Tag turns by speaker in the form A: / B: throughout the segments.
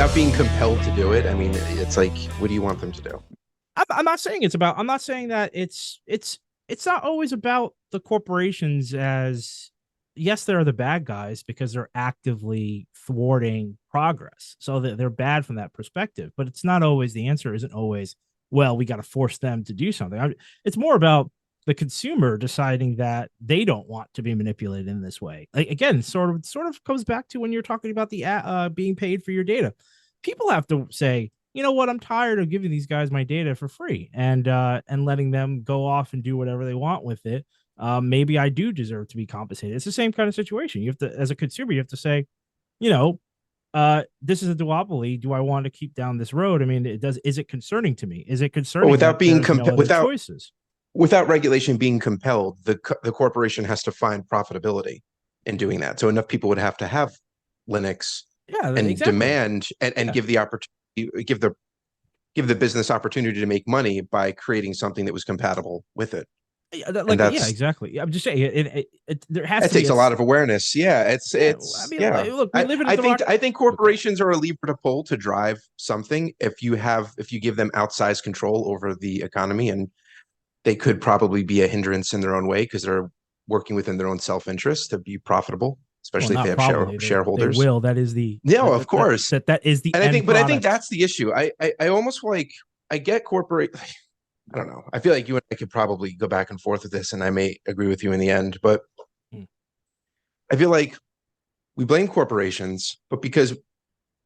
A: without being compelled to do it. I mean, it's like, what do you want them to do?
B: I'm not saying it's about. I'm not saying that it's not always about the corporations as yes, they're the bad guys because they're actively thwarting progress. So that they're bad from that perspective. But it's not always the answer. Isn't always well. We got to force them to do something. It's more about the consumer deciding that they don't want to be manipulated in this way. Like, again, sort of comes back to when you're talking about the being paid for your data. People have to say, you know what, I'm tired of giving these guys my data for free and letting them go off and do whatever they want with it. Maybe I do deserve to be compensated. It's the same kind of situation. You have to, as a consumer, you have to say, you know, this is a duopoly. Do I want to keep down this road? I mean, it does. Is it concerning to me? Is it
A: But
B: concerning that there's no other choices?
A: without regulation being compelled, the corporation has to find profitability in doing that. So enough people would have to have Linux
B: Yeah,
A: and
B: exactly.
A: demand and
B: Yeah,
A: give the opportunity, give the business opportunity to make money by creating something that was compatible with it.
B: yeah,
A: And
B: yeah, exactly. I'm just saying, there has
A: that
B: to be
A: takes
B: a
A: a lot of awareness. Yeah,
B: yeah. I mean,
A: yeah.
B: look, we
A: I,
B: live in a
A: I think
B: democracy.
A: I think
B: Okay.
A: corporations are a lever to pull to drive something if you give them outsized control over the economy, and they could probably be a hindrance in their own way because they're working within their own self-interest to be profitable,
B: Well,
A: especially if they
B: not
A: have
B: probably. They
A: shareholders.
B: will. That is the
A: No, of course.
B: that is the
A: And
B: end
A: but I think
B: product.
A: that's the issue. I almost feel like I get corporate. I don't know. I feel like you and I could probably go back and forth with this, and I may agree with you in the end. But
B: Hmm.
A: I feel like we blame corporations, but because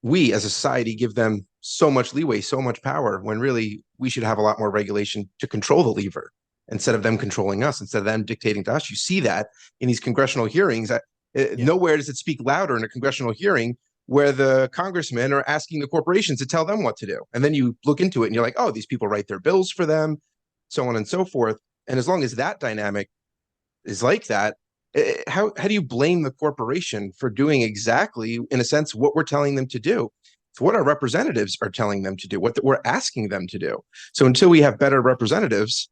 A: we as a society give them so much leeway, so much power, when really we should have a lot more regulation to control the lever instead of them controlling us, instead of them dictating to us. You see that in these congressional hearings.
B: Yeah.
A: Nowhere does it speak louder in a congressional hearing where the congressmen are asking the corporations to tell them what to do. And then you look into it and you're like, oh, these people write their bills for them, so on and so forth. And as long as that dynamic is like that, how do you blame the corporation for doing exactly, in a sense, what we're telling them to do? It's what our representatives are telling them to do, what we're asking them to do. So until we have better representatives,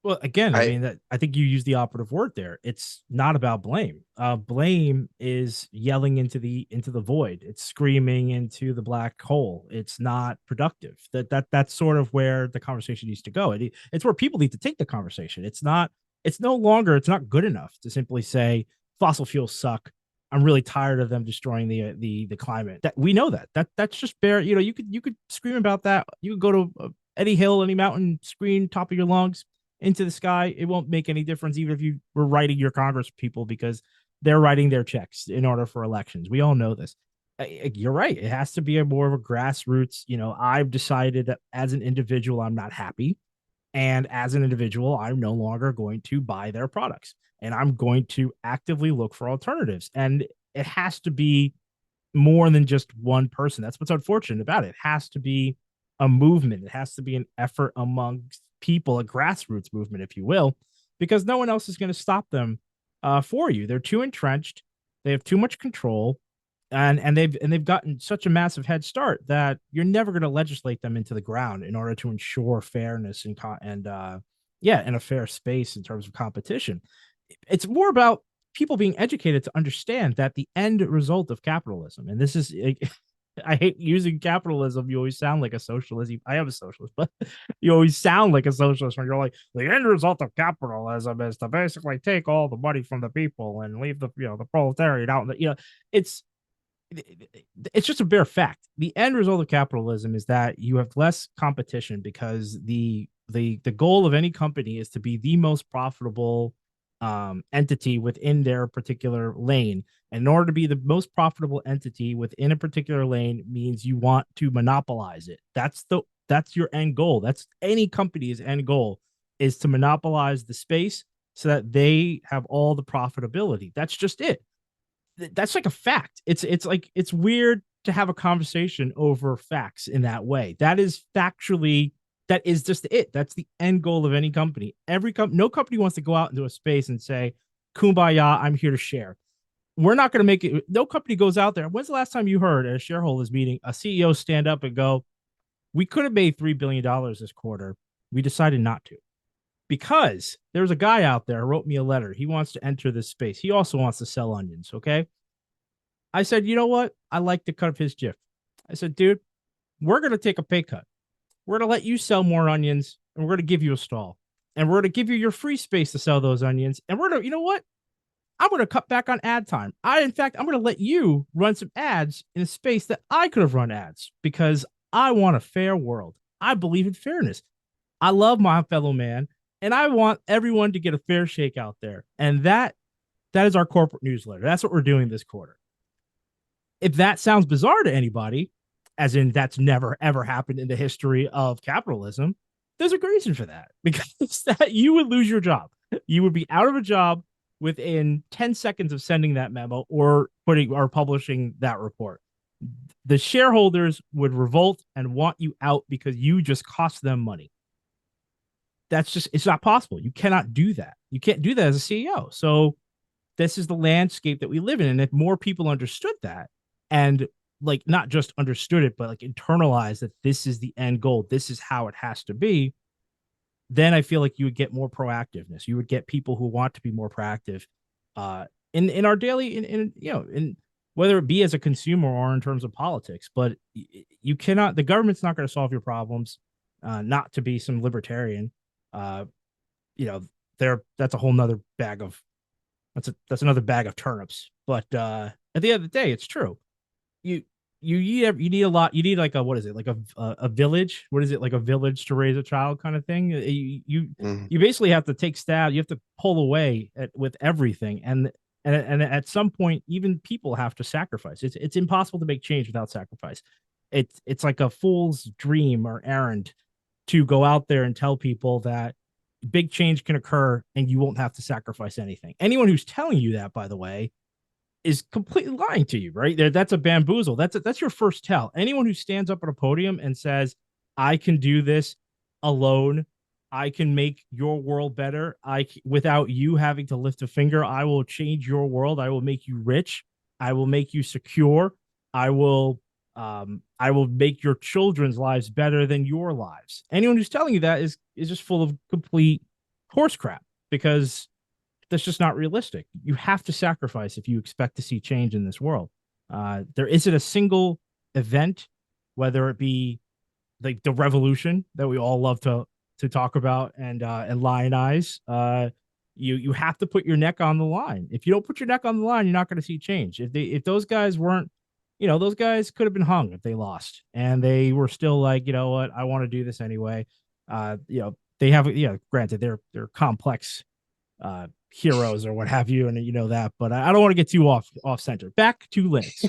B: Well, again, I
A: I
B: mean that I think you use the operative word there. It's not about blame. Blame is yelling into the void. It's screaming into the black hole. It's not productive. That's sort of where the conversation needs to go. It's where people need to take the conversation. It's not. It's no longer. It's not good enough to simply say fossil fuels suck. I'm really tired of them destroying the climate. That we know that's just bare. You know, you could scream about that. You could go to any hill, any mountain, scream top of your lungs into the sky. It won't make any difference, even if you were writing your Congress people, because they're writing their checks in order for elections. We all know this. You're right. It has to be a more of a grassroots. You know, I've decided that as an individual, I'm not happy. And as an individual, I'm no longer going to buy their products and I'm going to actively look for alternatives. And it has to be more than just one person. That's what's unfortunate about it. It has to be a movement. It has to be an effort amongst people, a grassroots movement, if you will, because no one else is going to stop them for you. They're too entrenched. They have too much control, and they've gotten such a massive head start that you're never going to legislate them into the ground in order to ensure fairness and yeah, in a fair space in terms of competition. It's more about people being educated to understand that the end result of capitalism, and this is I hate using capitalism. You always sound like a socialist. I am a socialist, but you always sound like a socialist when you're like, the end result of capitalism is to basically take all the money from the people and leave the proletariat out. It's it's just a bare fact. The end result of capitalism is that you have less competition because the goal of any company is to be the most profitable entity within their particular lane. And in order to be the most profitable entity within a particular lane means you want to monopolize it. That's your end goal. That's any company's end goal is to monopolize the space so that they have all the profitability. That's just it. That's like a fact. It's like it's weird to have a conversation over facts in that way. That is factually that is just it. That's the end goal of any company. No company wants to go out into a space and say, "Kumbaya, I'm here to share." We're not going to make it. No company goes out there. When's the last time you heard at a shareholders meeting a CEO stand up and go, "We could have made $3 billion this quarter. We decided not to." Because there's a guy out there who wrote me a letter. He wants to enter this space. He also wants to sell onions. Okay. I said, you know what? I like the cut of his GIF. I said, dude, we're going to take a pay cut. We're going to let you sell more onions, and we're going to give you a stall. And we're going to give you your free space to sell those onions. And we're going to, you know what? I'm going to cut back on ad time. In fact, I'm going to let you run some ads in a space that I could have run ads because I want a fair world. I believe in fairness. I love my fellow man, and I want everyone to get a fair shake out there. And that is our corporate newsletter. That's what we're doing this quarter. If that sounds bizarre to anybody, as in that's never ever happened in the history of capitalism, there's a reason for that, because that you would lose your job. You would be out of a job within 10 seconds of sending that memo or publishing that report. The shareholders would revolt and want you out because you just cost them money. It's not possible. You cannot do that. You can't do that as a CEO. So this is the landscape that we live in. And if more people understood that, and like not just understood it, but like internalized that this is the end goal, this is how it has to be, then I feel like you would get more proactiveness. You would get people who want to be more proactive in our daily, in whether it be as a consumer or in terms of politics. But you cannot, the government's not going to solve your problems, not to be some libertarian. That's a whole nother bag of, that's another bag of turnips. But at the end of the day, it's true. You need a lot. You need like what is it, like a village? What is it, like a village to raise a child kind of thing? You basically have to take stab. You have to pull away with everything, and at some point, even people have to sacrifice. It's impossible to make change without sacrifice. It's like a fool's dream or errand to go out there and tell people that big change can occur and you won't have to sacrifice anything. Anyone who's telling you that, by the way, is completely lying to you, right? That's a bamboozle. That's your first tell. Anyone who stands up at a podium and says, I can do this alone, I can make your world better, without you having to lift a finger, I will change your world, I will make you rich, I will make you secure, I will make your children's lives better than your lives. Anyone who's telling you that is just full of complete horse crap, because that's just not realistic. You have to sacrifice if you expect to see change in this world. There isn't a single event, whether it be like the revolution that we all love to talk about and lionize. You have to put your neck on the line. If you don't put your neck on the line, you're not going to see change. If those guys weren't, those guys could have been hung if they lost, and they were still like, you know what, I want to do this anyway. They have, granted, they're complex heroes or what have you, and you know that, but I don't want to get too off center. Back to Linux.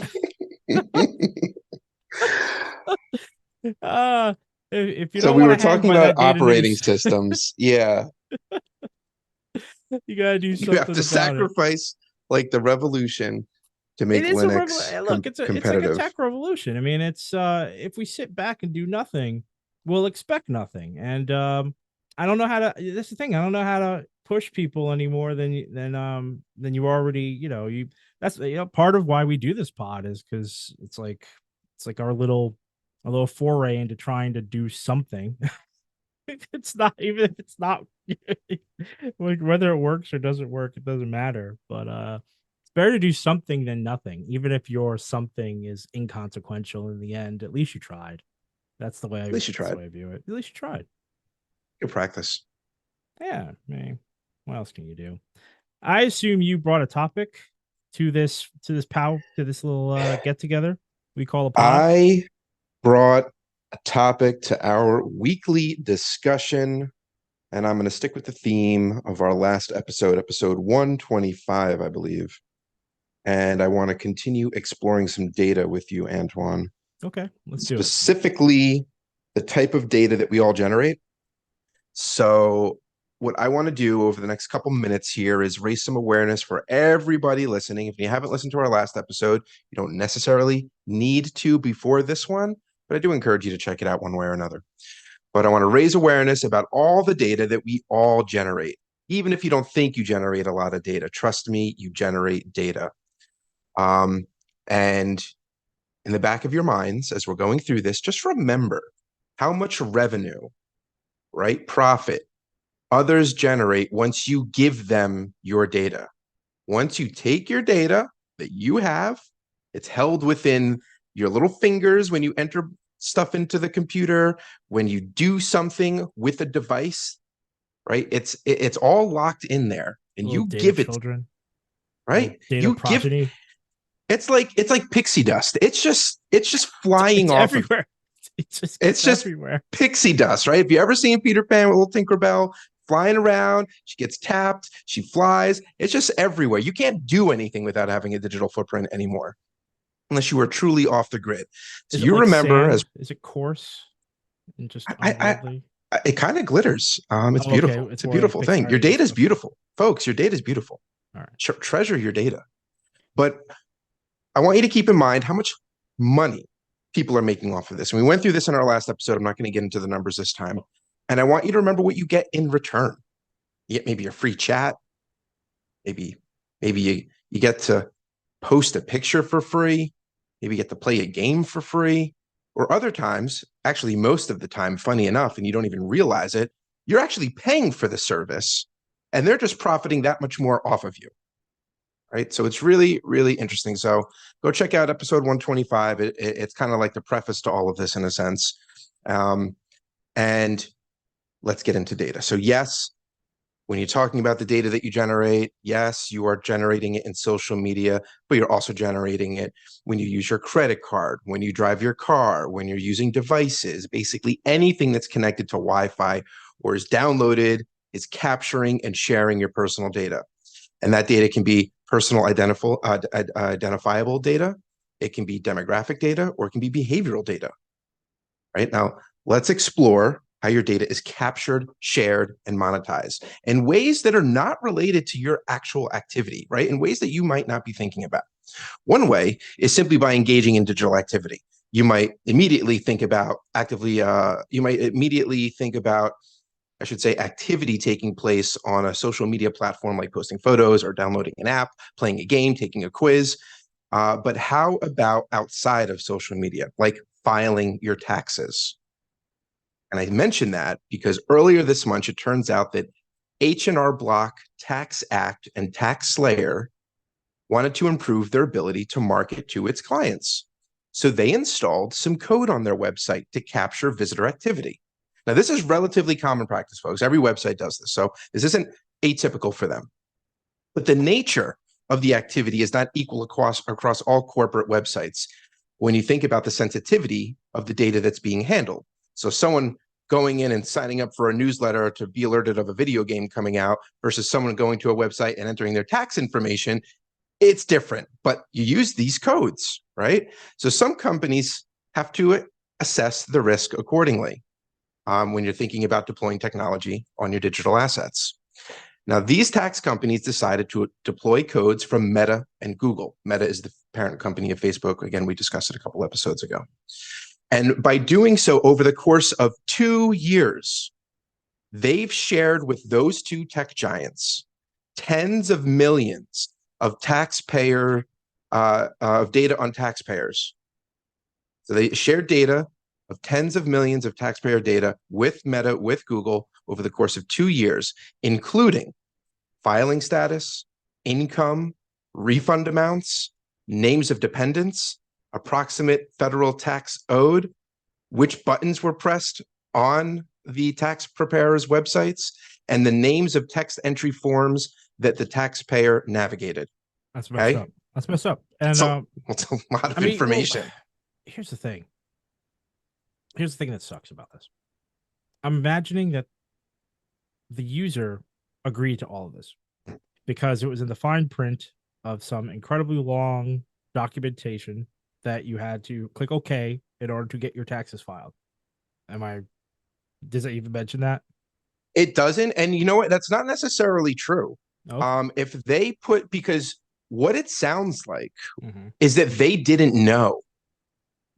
B: If you
A: so
B: don't
A: we
B: want
A: were
B: to hang
A: talking
B: by
A: about
B: that data
A: operating
B: news,
A: systems. Yeah,
B: you gotta do something.
A: You have to
B: about
A: sacrifice like the revolution to make
B: it is a
A: Linux
B: look. It's like a tech revolution. I mean, it's if we sit back and do nothing, we'll expect nothing. And I don't know how to. That's the thing. I don't know how to push people any more than you already. That's part of why we do this pod is because it's like our little foray into trying to do something. It's not, even if it's not like, whether it works or doesn't work, it doesn't matter. But it's better to do something than nothing, even if your something is inconsequential in the end. At least you tried. That's the way
A: At least you tried.
B: I view it. At least you tried.
A: Good practice.
B: Yeah, man. What else can you do? I assume you brought a topic to this little get together we call a pod.
A: I brought a topic to our weekly discussion, and I'm going to stick with the theme of our last episode 125, I believe. And I want to continue exploring some data with you, Antoine.
B: Okay, let's do it.
A: Specifically, the type of data that we all generate. So what I want to do over the next couple minutes here is raise some awareness for everybody listening. If you haven't listened to our last episode, you don't necessarily need to before this one, but I do encourage you to check it out one way or another. But I want to raise awareness about all the data that we all generate. Even if you don't think you generate a lot of data, trust me, you generate data. And in the back of your minds, as we're going through this, just remember how much revenue, right, profit, others generate once you give them your data. Once you take your data that you have, it's held within your little fingers when you enter stuff into the computer, when you do something with a device, right? It's all locked in there, and
B: Little
A: you
B: data
A: give it,
B: children,
A: right?
B: data
A: You give
B: progeny.
A: it's like pixie dust. It's just flying
B: It's
A: off of.
B: everywhere. It just
A: It's
B: gets
A: just
B: everywhere.
A: pixie dust, right? If you ever seen Peter Pan with little Tinkerbell flying around, she gets tapped, she flies. It's just everywhere. You can't do anything without having a digital footprint anymore, unless you are truly off the grid. So
B: Is it
A: you
B: like
A: remember
B: sand?
A: as
B: Is it coarse and just
A: I,
B: unwieldy?
A: it kind of glitters. It's
B: Oh, okay.
A: beautiful.
B: It's
A: It's a
B: more like
A: beautiful thing. Your
B: Pixar
A: data
B: based.
A: is
B: Okay.
A: beautiful, folks. Your data is beautiful.
B: All right.
A: Treasure your data. But I want you to keep in mind how much money people are making off of this. And we went through this in our last episode. I'm not going to get into the numbers this time. And I want you to remember what you get in return. You get maybe a free chat. Maybe you get to post a picture for free. Maybe you get to play a game for free. Or other times, actually most of the time, funny enough, and you don't even realize it, you're actually paying for the service and they're just profiting that much more off of you. Right. So it's really, really interesting. So go check out episode 125. It's kind of like the preface to all of this in a sense. And let's get into data. So yes, when you're talking about the data that you generate, yes, you are generating it in social media, but you're also generating it when you use your credit card, when you drive your car, when you're using devices, basically anything that's connected to Wi-Fi or is downloaded is capturing and sharing your personal data. And that data can be personal identifiable data. It can be demographic data, or it can be behavioral data. Right now, let's explore how your data is captured, shared, and monetized in ways that are not related to your actual activity, right? In ways that you might not be thinking about. One way is simply by engaging in digital activity. You might immediately think about I should say, activity taking place on a social media platform like posting photos or downloading an app, playing a game, taking a quiz. But how about outside of social media, like filing your taxes? And I mention that because earlier this month, it turns out that H&R Block, Tax Act, and Tax Slayer wanted to improve their ability to market to its clients. So they installed some code on their website to capture visitor activity. Now, this is relatively common practice, folks. Every website does this. So this isn't atypical for them. But the nature of the activity is not equal across all corporate websites when you think about the sensitivity of the data that's being handled. So someone going in and signing up for a newsletter to be alerted of a video game coming out versus someone going to a website and entering their tax information, it's different. But you use these codes, right? So some companies have to assess the risk accordingly when you're thinking about deploying technology on your digital assets. Now, these tax companies decided to deploy codes from Meta and Google. Meta is the parent company of Facebook. Again, we discussed it a couple episodes ago. And by doing so over the course of 2 years, they've shared with those two tech giants tens of millions of taxpayer of data on taxpayers. So they shared data of tens of millions of taxpayer data with Meta, with Google over the course of 2 years, including filing status, income, refund amounts, names of dependents, approximate federal tax owed, which buttons were pressed on the tax preparers' websites, and the names of text entry forms that the taxpayer navigated.
B: That's messed up. That's messed up. And
A: so it's a lot of information.
B: Well, here's the thing. Here's the thing that sucks about this. I'm imagining that the user agreed to all of this because it was in the fine print of some incredibly long documentation that you had to click OK in order to get your taxes filed. Does it even mention that?
A: It doesn't. And you know what? That's not necessarily true. Okay. If they because what it sounds like is that they didn't know.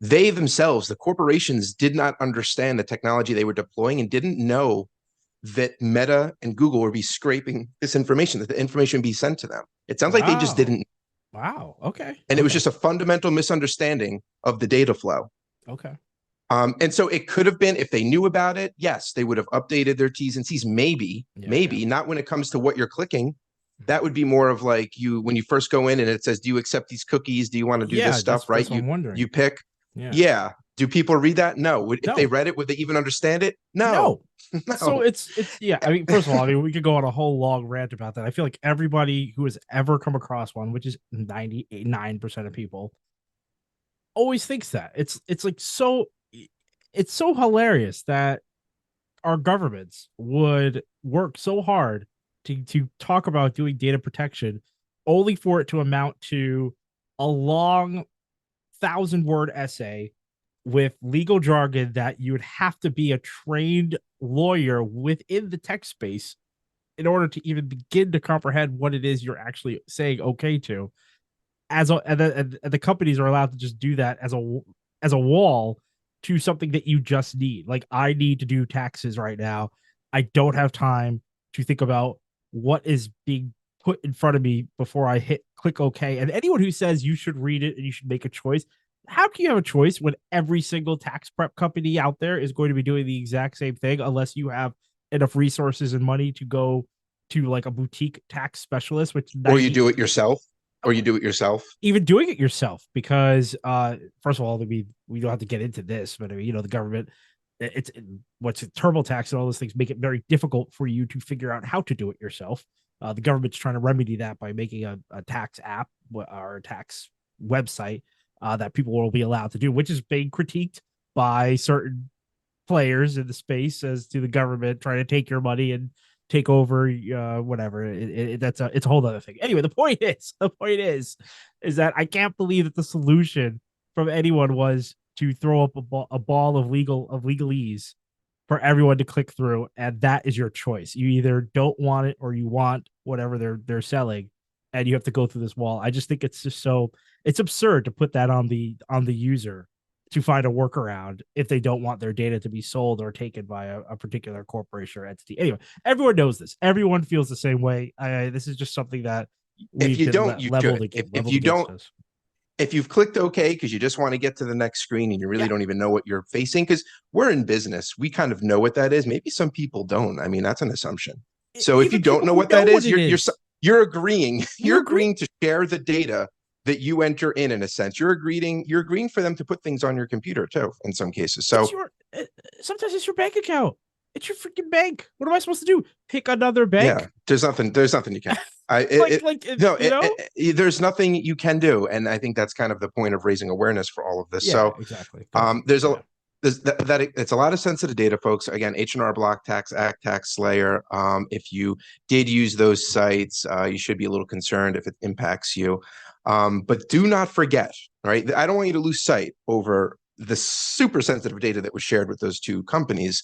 A: They themselves, the corporations, did not understand the technology they were deploying and didn't know that Meta and Google would be scraping this information, that the information would be sent to them. It sounds like they just didn't.
B: Wow. Okay.
A: And it was just a fundamental misunderstanding of the data flow.
B: Okay.
A: And so it could have been, if they knew about it, yes, they would have updated their T's and C's, maybe, not when it comes to what you're clicking. That would be more of like you when you first go in and it says, "Do you accept these cookies? Do you want to do this
B: Yeah,
A: stuff?" Right?
B: that's what I'm wondering.
A: You pick.
B: Yeah.
A: Yeah. Do people read that? No. If they
B: No.
A: read it, would they even understand it? No.
B: No. So
A: No.
B: it's yeah. I mean, first of all, I mean, we could go on a whole long rant about that. I feel like everybody who has ever come across one, which is 99% of people, always thinks that. It's like so it's so hilarious that our governments would work so hard to talk about doing data protection only for it to amount to a long 1,000-word essay with legal jargon that you would have to be a trained lawyer within the tech space in order to even begin to comprehend what it is you're actually saying okay to. And the companies are allowed to just do that as a wall to something that you just need. Like, I need to do taxes right now. I don't have time to think about what is being put in front of me before I hit click OK. And anyone who says you should read it and you should make a choice, how can you have a choice when every single tax prep company out there is going to be doing the exact same thing unless you have enough resources and money to go to like a boutique tax specialist, which
A: Or you
B: 90
A: do it yourself. Or you do it yourself.
B: even doing it yourself, because first of all, we don't have to get into this, but I mean, the government, it's what's it, TurboTax and all those things make it very difficult for you to figure out how to do it yourself. The government's trying to remedy that by making a tax app or a tax website that people will be allowed to do, which is being critiqued by certain players in the space as to the government trying to take your money and take over whatever. It's a whole other thing. Anyway, the point is that I can't believe that the solution from anyone was to throw up a ball of legalese for everyone to click through, and that is your choice. You either don't want it or you want whatever they're selling, and you have to go through this wall. I just think it's just so it's absurd to put that on the user to find a workaround if they don't want their data to be sold or taken by a particular corporation or entity. Anyway, everyone knows this. Everyone feels the same way. This is just something that
A: If
B: we've
A: you
B: been
A: don't, you
B: leveled,
A: should. If
B: leveled
A: you
B: against
A: don't,
B: us.
A: if you've clicked OK because you just want to get to the next screen and you really
B: Yeah.
A: don't even know what you're facing, because we're in business, we kind of know what that is. Maybe some people don't. I mean, that's an assumption. So if you
B: Even
A: don't
B: people
A: know
B: who
A: what
B: know
A: that
B: what
A: is,
B: it
A: you're
B: is,
A: you're agreeing.
B: you're
A: You're
B: agreeing.
A: agreeing to share the data that you enter in a sense. You're agreeing for them to put things on your computer too in some cases.
B: It's
A: So
B: your sometimes it's your bank account. It's your freaking bank. What am I supposed to do? Pick another
A: yeah,
B: bank?
A: there's nothing you can. I
B: like
A: it,
B: like
A: no, there's nothing you can do, and I think that's kind of the point of raising awareness for all of this.
B: Yeah,
A: So
B: exactly. But
A: there's a
B: yeah.
A: that it's a lot of sensitive data, folks. Again, H&R Block, Tax Act, Tax Slayer. If you did use those sites, you should be a little concerned if it impacts you. But do not forget, right? I don't want you to lose sight over the super sensitive data that was shared with those two companies.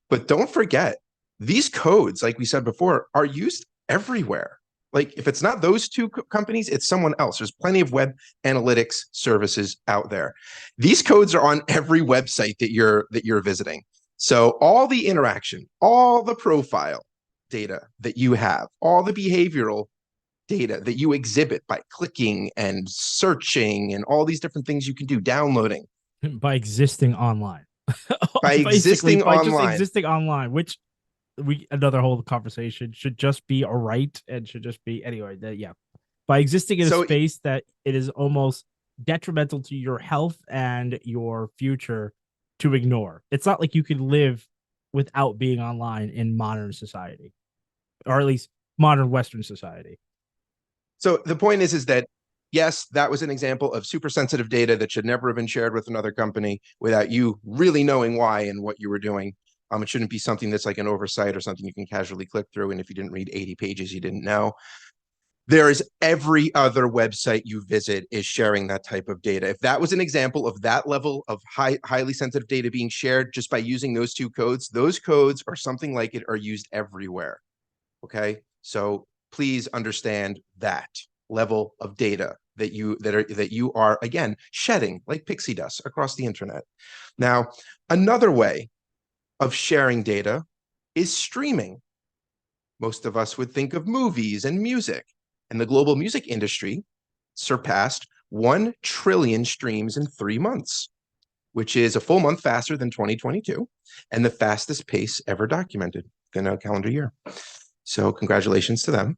A: But don't forget, these codes, like we said before, are used everywhere. Like if it's not those two companies, it's someone else. There's plenty of web analytics services out there. These codes are on every website that you're visiting. So all the interaction, all the profile data that you have, all the behavioral data that you exhibit by clicking and searching and all these different things you can do, downloading
B: By existing online.
A: by
B: Basically,
A: existing
B: by just
A: online.
B: existing online, which we another whole conversation should just be a right and should just be anyway. Yeah, by existing in a
A: So
B: space that it is almost detrimental to your health and your future to ignore. It's not like you can live without being online in modern society, or at least modern Western society.
A: So the point is that yes, that was an example of super sensitive data that should never have been shared with another company without you really knowing why and what you were doing. It shouldn't be something that's like an oversight or something you can casually click through. And if you didn't read 80 pages, you didn't know. There is every other website you visit is sharing that type of data. If that was an example of that level of highly sensitive data being shared just by using those codes or something like it are used everywhere. Okay, so please understand that level of data that you are again shedding like pixie dust across the internet. Now, another way of sharing data is streaming. Most of us would think of movies and music, and the global music industry surpassed 1 trillion streams in 3 months, which is a full month faster than 2022 and the fastest pace ever documented in a calendar year. So congratulations to them.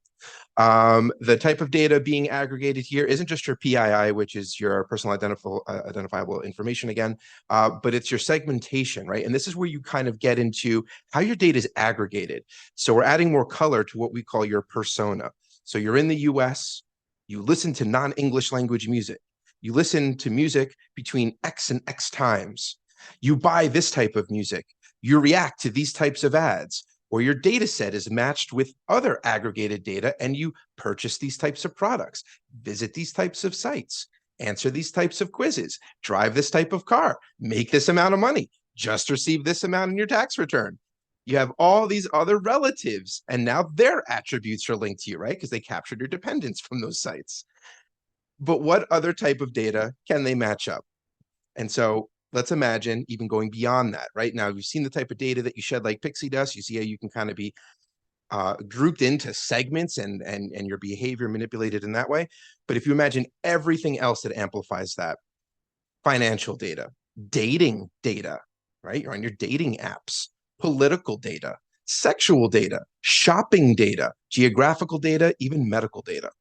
A: The type of data being aggregated here isn't just your PII, which is your personal identifiable information again, but it's your segmentation, right? And this is where you kind of get into how your data is aggregated. So we're adding more color to what we call your persona. So you're in the US, you listen to non-English language music. You listen to music between X and X times. You buy this type of music. You react to these types of ads, or your data set is matched with other aggregated data and you purchase these types of products, visit these types of sites, answer these types of quizzes, drive this type of car, make this amount of money, just receive this amount in your tax return. You have all these other relatives, and now their attributes are linked to you, right? Because they captured your dependents from those sites. But what other type of data can they match up? And so let's imagine even going beyond that, right? Now, you've seen the type of data that you shed like pixie dust. You see how you can kind of be grouped into segments and your behavior manipulated in that way. But if you imagine everything else that amplifies that, financial data, dating data, right? You're on your dating apps, political data, sexual data, shopping data, geographical data, even medical data.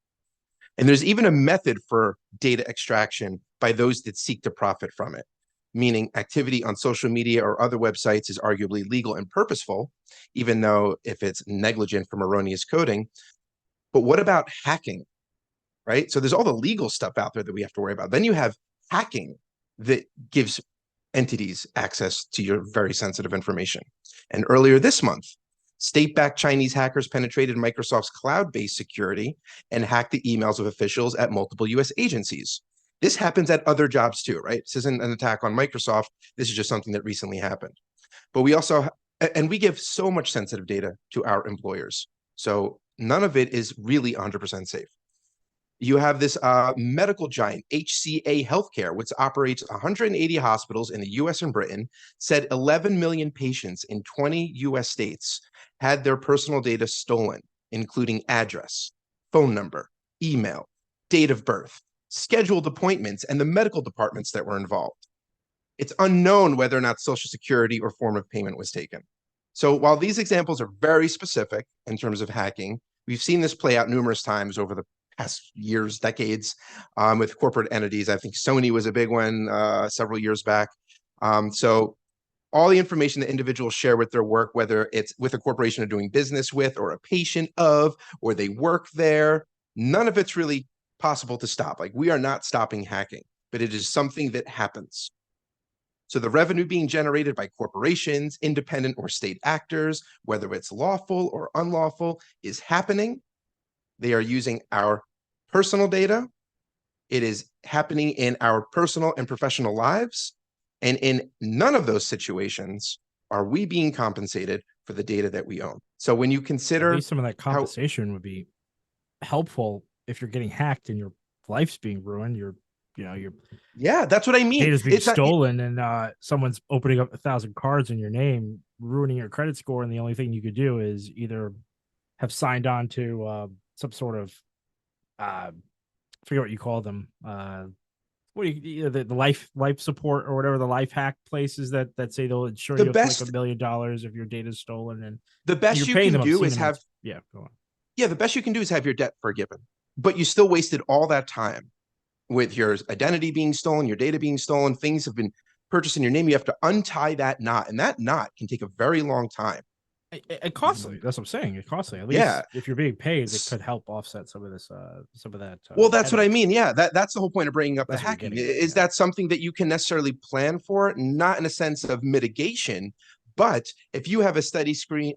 A: And there's even a method for data extraction by those that seek to profit from it, meaning activity on social media or other websites is arguably legal and purposeful, even though if it's negligent from erroneous coding. But what about hacking, right? So there's all the legal stuff out there that we have to worry about. Then you have hacking that gives entities access to your very sensitive information. And earlier this month, state-backed Chinese hackers penetrated Microsoft's cloud-based security and hacked the emails of officials at multiple US agencies. This happens at other jobs too, right? This isn't an attack on Microsoft. This is just something that recently happened. But we also, and we give so much sensitive data to our employers. So none of it is really 100% safe. You have this medical giant, HCA Healthcare, which operates 180 hospitals in the US and Britain, said 11 million patients in 20 US states had their personal data stolen, including address, phone number, email, date of birth, scheduled appointments, and the medical departments that were involved. It's unknown whether or not Social Security or form of payment was taken. So while these examples are very specific in terms of hacking, we've seen this play out numerous times over the past years, decades, with corporate entities. I think Sony was a big one several years back. So all the information that individuals share with their work, whether it's with a corporation they're doing business with or a patient of, or they work there, none of it's really possible to stop. Like, we are not stopping hacking, but it is something that happens. So the revenue being generated by corporations, independent or state actors, whether it's lawful or unlawful, is happening. They are using our personal data. It is happening in our personal and professional lives. And in none of those situations are we being compensated for the data that we own. So when you consider
B: at least some of that compensation would be helpful if you're getting hacked and your life's being ruined. Your
A: yeah, that's what I mean.
B: data's being stolen, and someone's opening up 1,000 cards in your name, ruining your credit score, and the only thing you could do is either have signed on to some sort of I forget what you call them. What do you the life support or whatever, the life hack places that say they'll insure you for like $1 million if your data's stolen, and
A: the best you can do is have
B: go on.
A: Yeah, the best you can do is have your debt forgiven, but you still wasted all that time with your identity being stolen, your data being stolen, things have been purchased in your name. You have to untie that knot, and that knot can take a very long time.
B: It costly. That's what I'm saying. It's costly. At least if you're being paid, it could help offset some of this, some of that.
A: Well, that's what I mean. Yeah, that's the whole point of bringing up the hacking. Is that something that you can necessarily plan for? Not in a sense of mitigation, but if you have a steady stream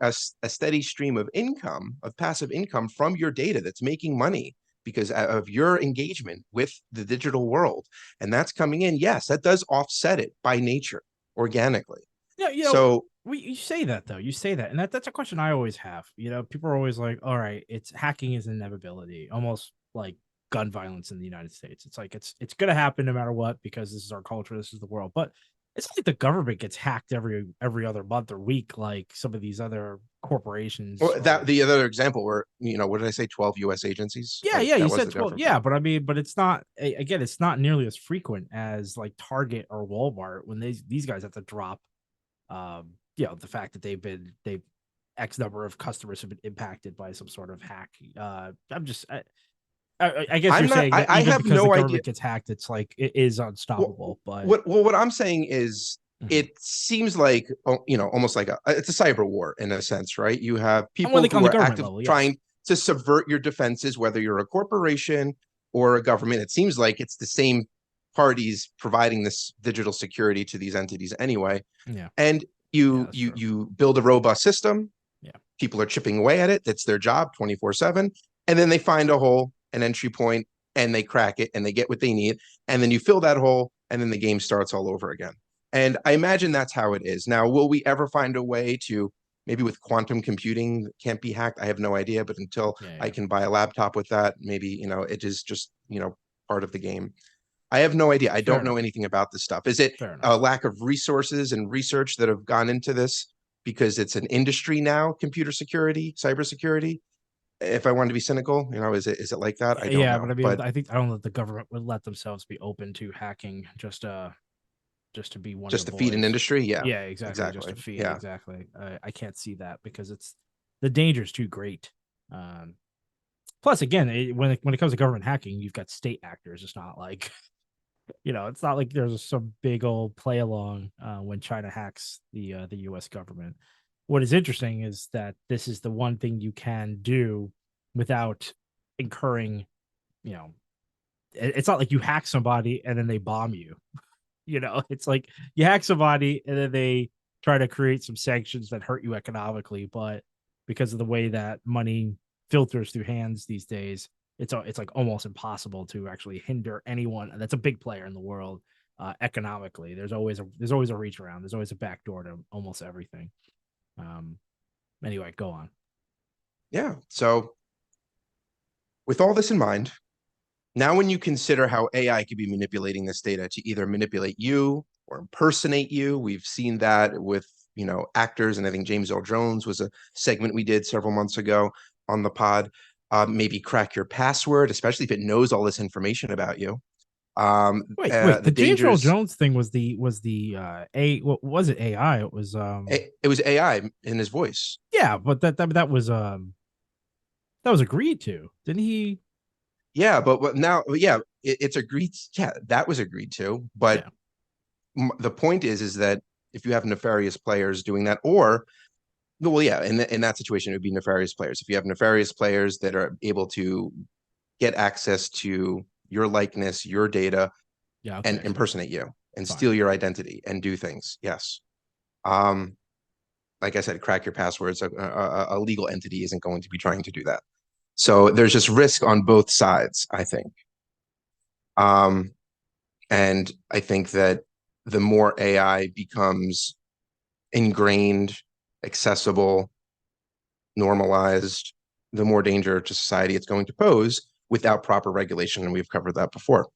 A: of income, of passive income from your data that's making money because of your engagement with the digital world, and that's coming in, yes, that does offset it by nature organically.
B: Yeah, so you say that though. You say that, and that's a question I always have. People are always like, "All right, it's hacking is an inevitability," almost like gun violence in the United States. It's like it's going to happen no matter what because this is our culture, this is the world. But it's like the government gets hacked every other month or week, like some of these other corporations.
A: Well, the other example where what did I say? 12 U.S. agencies.
B: Yeah, you said 12. Yeah, but I mean, but it's not. Again, it's not nearly as frequent as like Target or Walmart when these guys have to drop. The fact that they've X number of customers have been impacted by some sort of hack. I guess you're
A: I'm not.
B: saying that
A: I
B: even
A: have
B: because the
A: no idea.
B: government gets hacked, it's like it is unstoppable. But
A: What I'm saying is,
B: Mhm.
A: it seems like, almost like it's a cyber war in a sense, right? You have
B: I'm on
A: people
B: on
A: who
B: the
A: are
B: government
A: active
B: level, yes.
A: trying to subvert your defenses, whether you're a corporation or a government. It seems like it's the same parties providing this digital security to these entities anyway.
B: Yeah,
A: And
B: yeah,
A: you
B: that's
A: you
B: true.
A: you build a robust system.
B: Yeah,
A: People are chipping away at it. That's their job 24/7. And then they find a hole, an entry point, and they crack it and they get what they need. And then you fill that hole, and then the game starts all over again. And I imagine that's how it is. Now, will we ever find a way to, maybe with quantum computing, can't be hacked? I have no idea. But until
B: yeah,
A: I
B: yeah.
A: can buy a laptop with that, maybe, it is just, part of the game. I have no idea. I
B: Fair
A: don't know
B: enough.
A: anything about this stuff. Is it
B: Fair
A: a
B: enough.
A: lack of resources and research that have gone into this because it's an industry now, computer security, cybersecurity? If I wanted to be cynical, is it like that? I don't
B: Yeah, but
A: know.
B: I mean,
A: But
B: I don't know that the government would let themselves be open to hacking just to be one of the
A: just to feed an
B: boys.
A: industry, yeah,
B: Yeah, exactly. Just
A: exactly.
B: to feed,
A: Yeah.
B: exactly. I can't see that because it's the danger's too great. Um, Plus, again, when it comes to government hacking, you've got state actors. It's not like it's not like there's some big old play along when China hacks the U.S. government. What is interesting is that this is the one thing you can do without incurring. You know, it's not like you hack somebody and then they bomb you. It's like you hack somebody and then they try to create some sanctions that hurt you economically, but because of the way that money filters through hands these days, it's like almost impossible to actually hinder anyone that's a big player in the world economically. There's always a reach around. There's always a back door to almost everything. Um, anyway, go on.
A: Yeah. So with all this in mind, now when you consider how AI could be manipulating this data to either manipulate you or impersonate you, we've seen that with, actors. And I think James Earl Jones was a segment we did several months ago on the pod. Maybe crack your password, especially if it knows all this information about you.
B: Wait.
A: The
B: The James Earl
A: dangers.
B: Jones thing was the a what was it AI? It was
A: It was AI in his voice.
B: yeah, but that was agreed to, didn't he?
A: Yeah, but what now? Yeah, it's agreed. Yeah, that was agreed to. But
B: Yeah,
A: the point is that if you have nefarious players doing that, or well, yeah, in that situation, it would be nefarious players. If you have nefarious players that are able to get access to your likeness, your data,
B: yeah.
A: and
B: Okay,
A: impersonate you and
B: fine.
A: steal your identity and do things, yes. Um, like I said, crack your passwords. A legal entity isn't going to be trying to do that. So there's just risk on both sides, I think. Um, and I think that the more AI becomes ingrained, accessible, normalized, the more danger to society it's going to pose without proper regulation. And we've covered that before.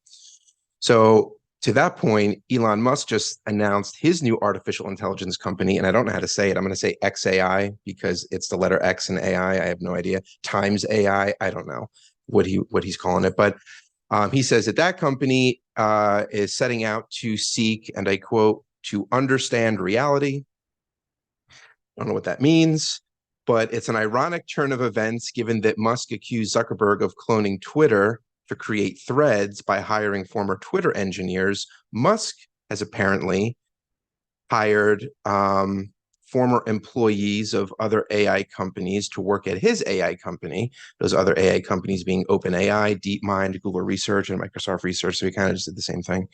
A: So to that point, Elon Musk just announced his new artificial intelligence company. And I don't know how to say it. I'm going to say XAI because it's the letter X in AI. I have no idea. Times AI. I don't know what he's calling it. But he says that company is setting out to seek, and I quote, to understand reality. I don't know what that means, but it's an ironic turn of events given that Musk accused Zuckerberg of cloning Twitter to create threads by hiring former Twitter engineers. Musk has apparently hired former employees of other AI companies to work at his AI company. Those other AI companies being OpenAI, DeepMind, Google Research, and Microsoft Research. So he kind of just did the same thing.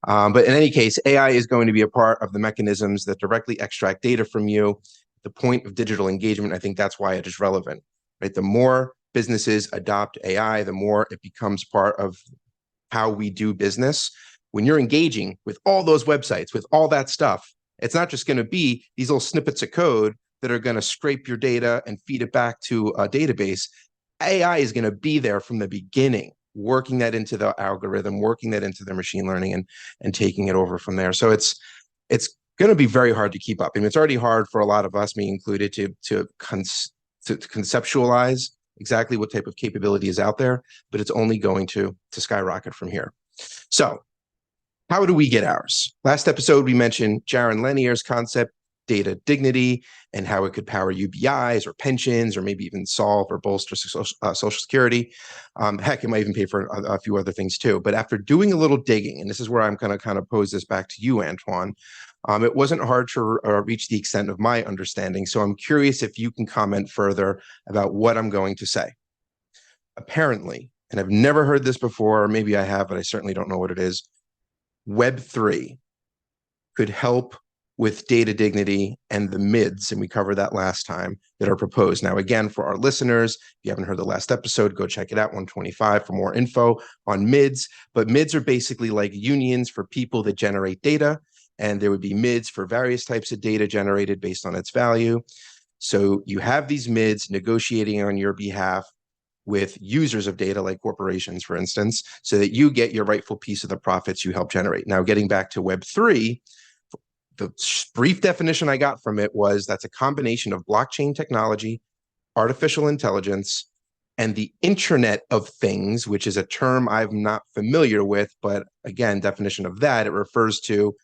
A: But in any case, AI is going to be a part of the mechanisms that directly extract data from you. The point of digital engagement, I think that's why it is relevant, right? The more businesses adopt AI, the more it becomes part of how we do business. When you're engaging with all those websites, with all that stuff, it's not just going to be these little snippets of code that are going to scrape your data and feed it back to a database. AI is going to be there from the beginning, working that into the algorithm, working that into the machine learning, and taking it over from there. So it's going to be very hard to keep up. I mean, it's already hard for a lot of us, me included, to conceptualize exactly what type of capability is out there, but it's only going to skyrocket from here. So how do we get ours? Last episode, we mentioned Jaron Lanier's concept, data dignity and how it could power UBIs or pensions or maybe even solve or bolster Social Security. Heck, it might even pay for a few other things too. But after doing a little digging, and this is where I'm going to kind of pose this back to you, Antoine, it wasn't hard to reach the extent of my understanding. So I'm curious if you can comment further about what I'm going to say. Apparently, and I've never heard this before, or maybe I have, but I certainly don't know what it is, Web3 could help with data dignity and the MIDs, and we covered that last time, that are proposed. Now, again, for our listeners, if you haven't heard the last episode, go check it out, 125, for more info on MIDs. But MIDs are basically like unions for people that generate data, and there would be MIDs for various types of data generated based on its value. So you have these MIDs negotiating on your behalf with users of data, like corporations, for instance, so that you get your rightful piece of the profits you help generate. Now, getting back to Web3, the brief definition I got from it was that's a combination of blockchain technology, artificial intelligence, and the Internet of Things, which is a term I'm not familiar with. But again, definition of that, it refers to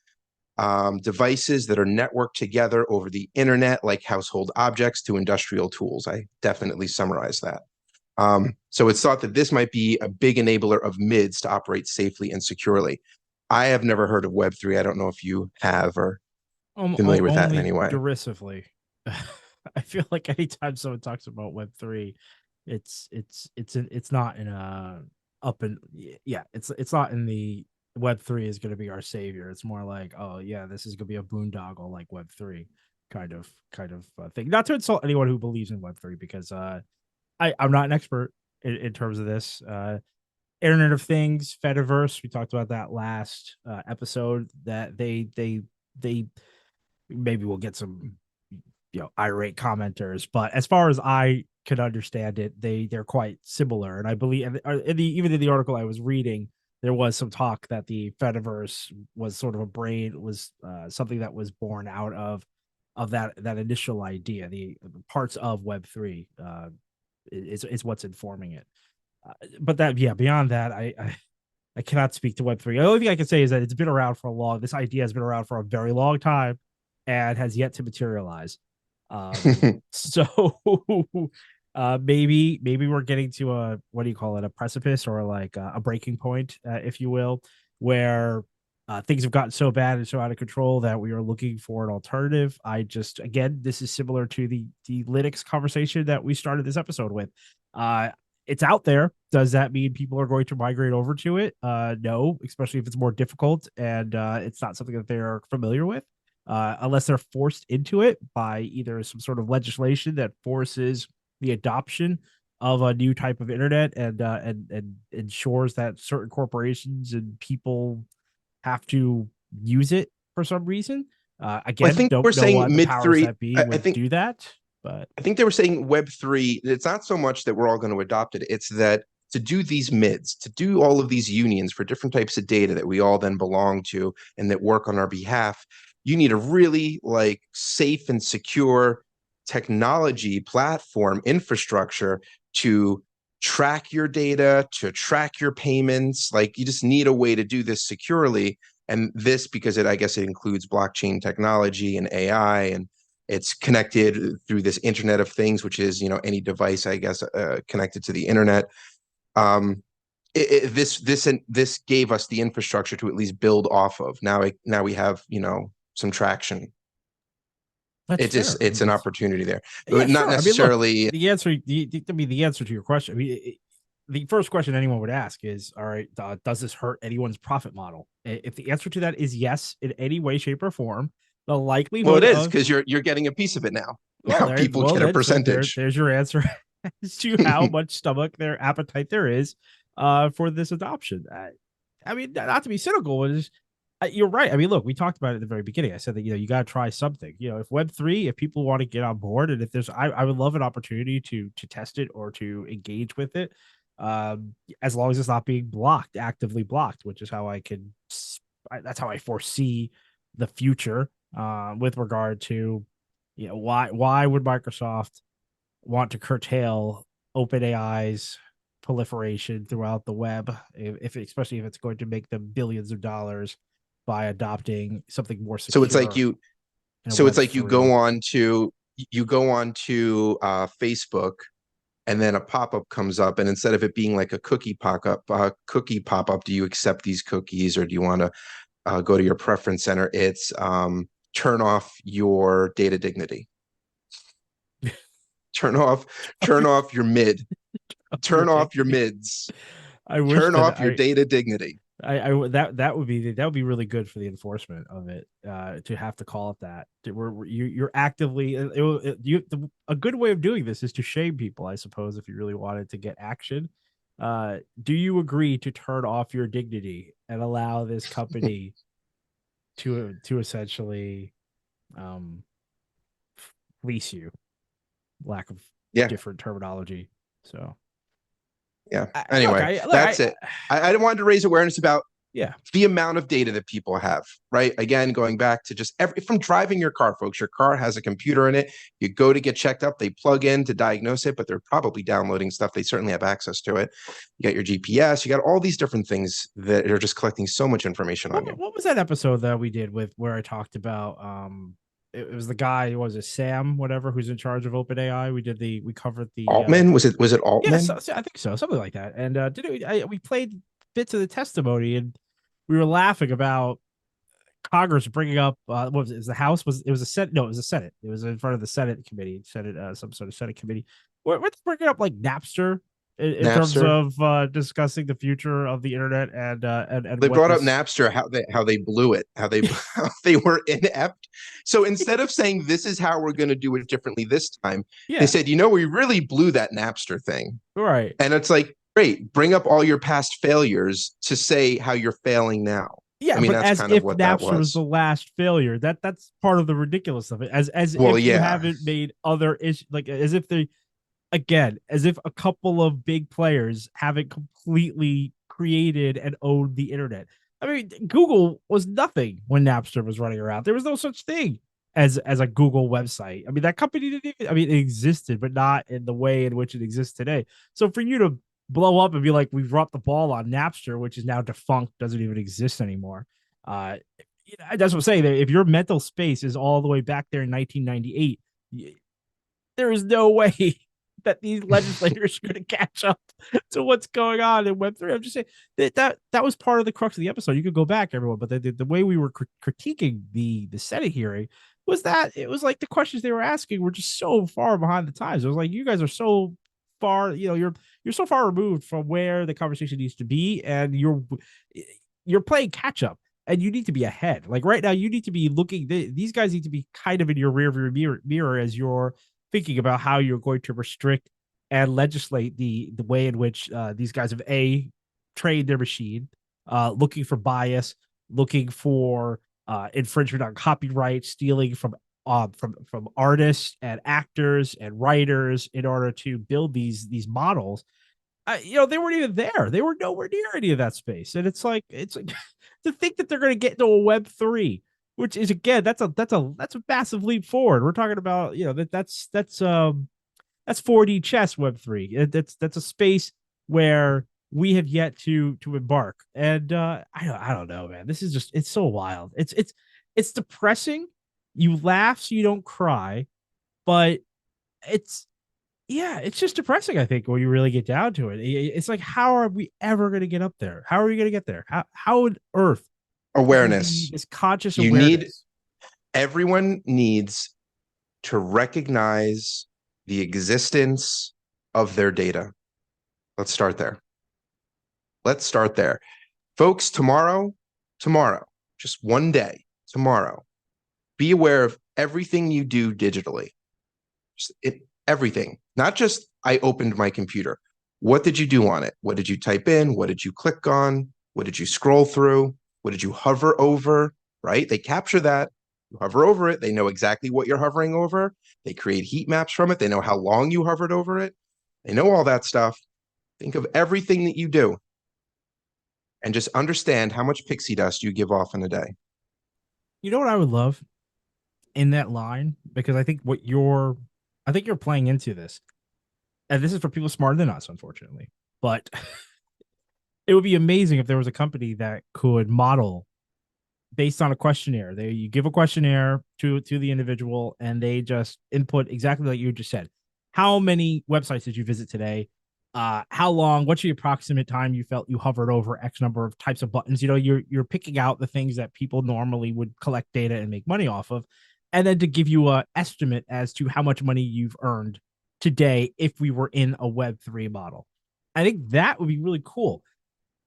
A: devices that are networked together over the internet, like household objects to industrial tools. I definitely summarized that. So it's thought that this might be a big enabler of MIDs to operate safely and securely. I have never heard of Web3. I don't know if you have or familiar with that in any way.
B: Derisively. I feel like anytime someone talks about Web3, it's not in a up and yeah, it's not in the Web3 is going to be our savior. It's more like, oh yeah, this is going to be a boondoggle like Web3 kind of thing. Not to insult anyone who believes in Web3, because I'm not an expert in terms of this. Internet of Things, Fediverse, we talked about that last episode. That they maybe we'll get some irate commenters, but as far as I could understand it, they're quite similar. And I believe, even in the article I was reading, there was some talk that the Fediverse was sort of something that was born out of that initial idea. The parts of Web3 is what's informing it. But beyond that, I cannot speak to Web3. The only thing I can say is that it's been around for this idea has been around for a very long time and has yet to materialize. So maybe we're getting to a, what do you call it, a precipice, or like a breaking point, if you will, where things have gotten so bad and so out of control that we are looking for an alternative. Again, this is similar to the Linux conversation that we started this episode with. It's out there. Does that mean people are going to migrate over to it? No, especially if it's more difficult and it's not something that they're familiar with, unless they're forced into it by either some sort of legislation that forces the adoption of a new type of internet and ensures that certain corporations and people have to use it for some reason. Again,
A: I think
B: don't
A: we're
B: know
A: saying
B: what the
A: mid
B: powers
A: three.
B: that be
A: I
B: would
A: think
B: do that, but
A: I think they were saying Web3. It's not so much that we're all going to adopt it. It's that to do these MIDs, to do all of these unions for different types of data that we all then belong to and that work on our behalf, you need a really like safe and secure technology platform infrastructure to track your data, to track your payments. Like you just need a way to do this securely. And this, because I guess it includes blockchain technology and AI, and it's connected through this Internet of Things, which is, any device, I guess, connected to the internet. This gave us the infrastructure to at least build off of. Now we have, some traction.
B: that's fair.
A: It's an opportunity there,
B: Yeah,
A: but not
B: sure.
A: necessarily.
B: I mean, look, the answer to your question. I mean, the first question anyone would ask is, all right, does this hurt anyone's profit model? If the answer to that is yes, in any way, shape, or form, the
A: Well, it
B: likelihood
A: is
B: of
A: because you're getting a piece of it now. Now people get a percentage.
B: there's your answer as to how much their appetite there is for this adoption. I mean, not to be cynical, is you're right. I mean, look, we talked about it at the very beginning. I said that you got to try something. If Web3, if people want to get on board, and if there's, I would love an opportunity to test it or to engage with it, as long as it's not being actively blocked, which is how that's how I foresee the future with regard to, why would Microsoft want to curtail OpenAI's proliferation throughout the web, especially if it's going to make them billions of dollars by adopting something more
A: So
B: secure.
A: it's like
B: in a
A: So it's
B: Web
A: like
B: three.
A: you go on to Facebook, and then a pop-up comes up, and instead of it being like a cookie pop-up, do you accept these cookies, or do you want to go to your preference center? It's turn off your data dignity. Turn off, turn off your mid.
B: Your
A: Turn off your
B: dignity.
A: mids.
B: I wish
A: Turn
B: that
A: off your data dignity.
B: that would be really good for the enforcement of it, to have to call it that. You're actively a good way of doing this is to shame people, I suppose, if you really wanted to get action. Do you agree to turn off your dignity and allow this company to essentially um fleece you? Lack of
A: Yeah,
B: different terminology. So
A: yeah.
B: look,
A: Anyway, that's it. I wanted to raise awareness about
B: yeah.
A: the amount of data that people have, right? Again, going back to just from driving your car, folks, your car has a computer in it. You go to get checked up, they plug in to diagnose it, but they're probably downloading stuff. They certainly have access to it. You got your GPS, you got all these different things that are just collecting so much information on you.
B: What was that episode that we did with where I talked about it was the guy, was it Sam, whatever, who's in charge of OpenAI? We covered the
A: Altman, was it
B: yeah,
A: Altman?
B: I think so, something like that. And we played bits of the testimony, and we were laughing about Congress bringing up what was it? It was the House, it was a Senate, no, it was the Senate. It was in front of the Senate committee, some sort of Senate committee. We're bringing up like Napster in terms
A: Napster.
B: of discussing the future of the internet and
A: They
B: what
A: brought up
B: this.
A: Napster, how they blew it, how they were inept. So instead of saying this is how we're going to do it differently this time, they
B: Yeah,
A: said, we really blew that Napster thing.
B: right.
A: And it's like, great, bring up all your past failures to say how you're failing now. I
B: Yeah,
A: mean,
B: but
A: that's
B: as
A: kind of
B: if
A: what that
B: Napster was
A: was.
B: the last failure. That's part of the ridiculous of it. As
A: Well,
B: if you
A: yeah.
B: haven't made other issues, like as if they, again, as if a couple of big players haven't completely created and owned the internet. I mean, Google was nothing when Napster was running around. There was no such thing as a Google website. I mean, that company didn't even, I mean, it existed, but not in the way in which it exists today. So for you to blow up and be like, we've dropped the ball on Napster, which is now defunct, doesn't even exist anymore. Uh, that's what I'm saying. If your mental space is all the way back there in 1998, there is no way that these legislators are going to catch up to what's going on in Web3. I'm just saying that was part of the crux of the episode. You could go back, everyone, but the way we were critiquing the Senate hearing was that it was like the questions they were asking were just so far behind the times. It was like, you guys are so far, you're so far removed from where the conversation needs to be, and you're playing catch up. And you need to be ahead. Like right now, you need to be looking. These guys need to be kind of in your rear view mirror as you're thinking about how you're going to restrict and legislate the way in which these guys have trained their machine, looking for bias, looking for infringement on copyright, stealing from artists and actors and writers in order to build these models. They weren't even there. They were nowhere near any of that space, and it's like to think that they're going to get into a Web3, which is, again, that's a massive leap forward. We're talking about that's 4D chess. Web3, that's a space where we have yet to embark. And I don't know, man. This is just, it's so wild. It's depressing. You laugh so you don't cry, but it's yeah, it's just depressing, I think, when you really get down to it. It's like, how are we ever going to get up there? How are we going to get there? How on earth can there be
A: Awareness.
B: this conscious
A: You need,
B: awareness?
A: everyone needs to recognize the existence of their data. Let's start there. Let's start there. Folks, tomorrow, just one day, tomorrow, be aware of everything you do digitally. Everything, not just I opened my computer. What did you do on it? What did you type in? What did you click on? What did you scroll through? What did you hover over? Right? They capture that. You hover over it. They know exactly what you're hovering over. They create heat maps from it. They know how long you hovered over it. They know all that stuff. Think of everything that you do and just understand how much pixie dust you give off in a day.
B: You know what I would love in that line? Because I think you're playing into this. And this is for people smarter than us, unfortunately. But it would be amazing if there was a company that could model based on a questionnaire. You give a questionnaire to the individual, and they just input exactly like you just said. How many websites did you visit today? How long? What's the approximate time you felt you hovered over X number of types of buttons? You're picking out the things that people normally would collect data and make money off of, and then to give you a estimate as to how much money you've earned today if we were in a Web3 model. I think that would be really cool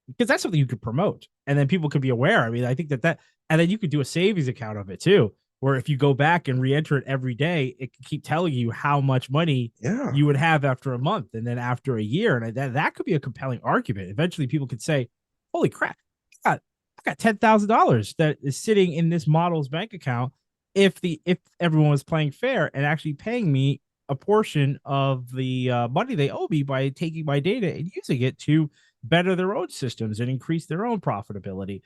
B: because that's something you could promote, and then people could be aware. I mean, I think that, and then you could do a savings account of it too, where if you go back and re-enter it every day, it can keep telling you how much money you would have after a month, and then after a year, and that could be a compelling argument. Eventually, people could say, "Holy crap, I got $10,000 that is sitting in this model's bank account. If everyone was playing fair and actually paying me a portion of the money they owe me by taking my data and using it to better their own systems and increase their own profitability."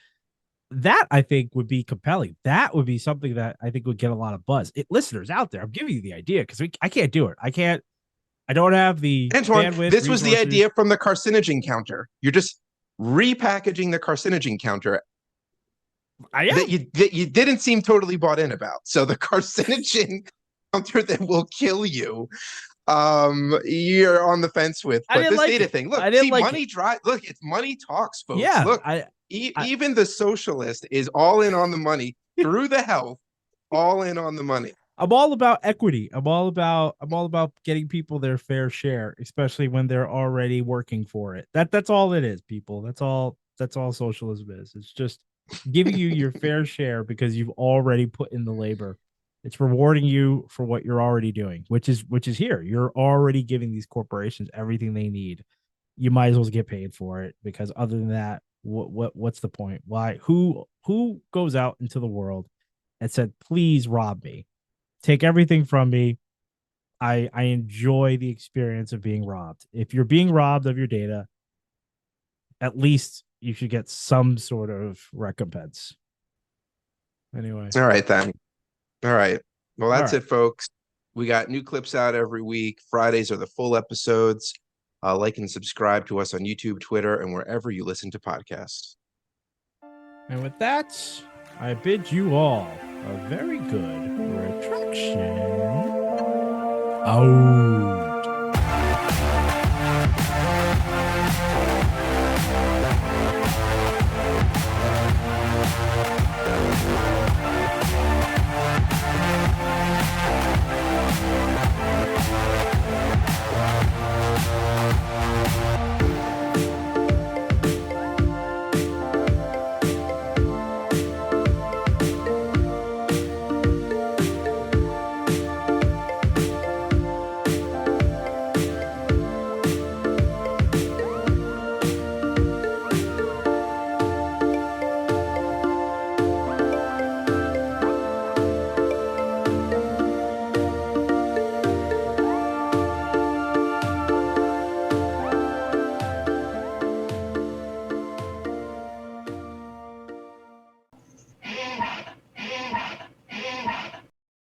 B: That I think would be compelling. That would be something that I think would get a lot of buzz. Listeners out there, I'm giving you the idea because I can't do it. I don't have the
A: Antoine,
B: bandwidth.
A: this was the
B: resources.
A: idea from the carcinogen counter. You're just repackaging the carcinogen counter that you didn't seem totally bought in about. So the carcinogen counter that will kill you, you're on the fence with. But this data thing, look, see, money drive. Look, it's money talks, folks.
B: Yeah,
A: look, even the socialist is all in on the money through the health, all in on the money.
B: I'm all about equity. I'm all about getting people their fair share, especially when they're already working for it. That's all it is, people. That's all socialism is. It's just giving you your fair share because you've already put in the labor. It's rewarding you for what you're already doing, which is here. You're already giving these corporations everything they need. You might as well get paid for it, because other than that, what's the point? Why? Who goes out into the world and said, "Please rob me. Take everything from me. I enjoy the experience of being robbed." If you're being robbed of your data, at least you should get some sort of recompense. Anyway.
A: All right, then. All right. Well, that's
B: it,
A: folks. We got new clips out every week. Fridays are the full episodes. Like and subscribe to us on YouTube, Twitter, and wherever you listen to podcasts.
B: And with that, I bid you all a very good retraction. Oh.